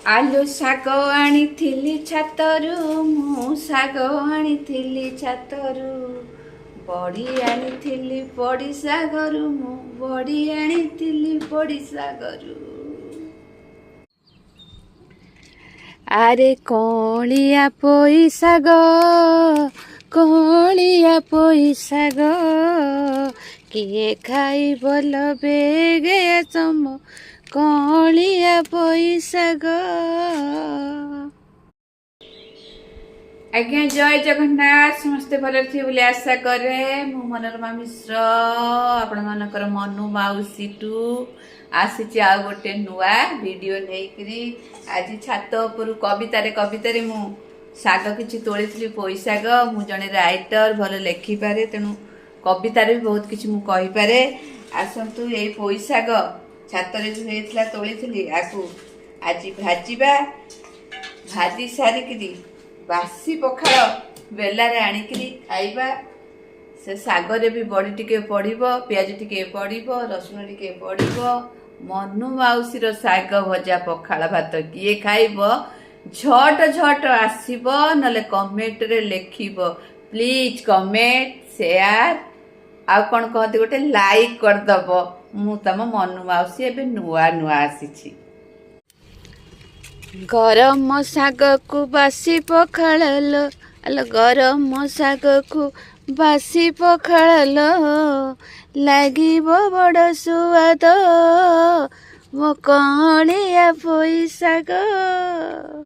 आलू शाग आनी छातरू मु शाग आनी छातरू बड़ी आनी पड़िशा घरू मु बड़ी आनी पड़िशा घरू। आरे कलिया पोई शाग कलिया पोई शाग किए खाई बोल बेगे चम कलिया पोई शाग। आज्ञा जय जगन्नाथ समस्ते भल थी बोली आशा करे। मु मनोरमा मिश्र आपण मानकर मनु माउसी टू आसी आ गोटे नुआ वीडियो नेकरी आज छात उपर कवितारे मु शाग किछि तोली पोई शाग। मु जने राइटर भल लेखि पारे तेणु कवितारे भी बहुत किछि मु कहि पारे। आसंतु ए पोई शाग छातरे जो हेतला तोली आकु आज भाजीबा भाजी सारिकरी बासी पखाड़ बेलारे आनिकरी खाइबा। से सागरे भी बड़ी टिके पड़िबो प्याज टिके पड़िबो रसुण टिके पड़िबो। मनु माउसीर शाग भजा पखाड़ भात किए खाइबो झट झट आसीबो नले कमेंट रे लेखिबो। प्लीज कमेंट शेयर आ कोन कहते गोटे लाइक कर दबो। मु तम मनु माउसी एबे नुआ नुआ आसीछि। गरम शाग को बासी पखाड़लो आलो गरम शाग को बासी पखाड़लो लागिबो बड़ सुआद मो कलिया पोई शाग।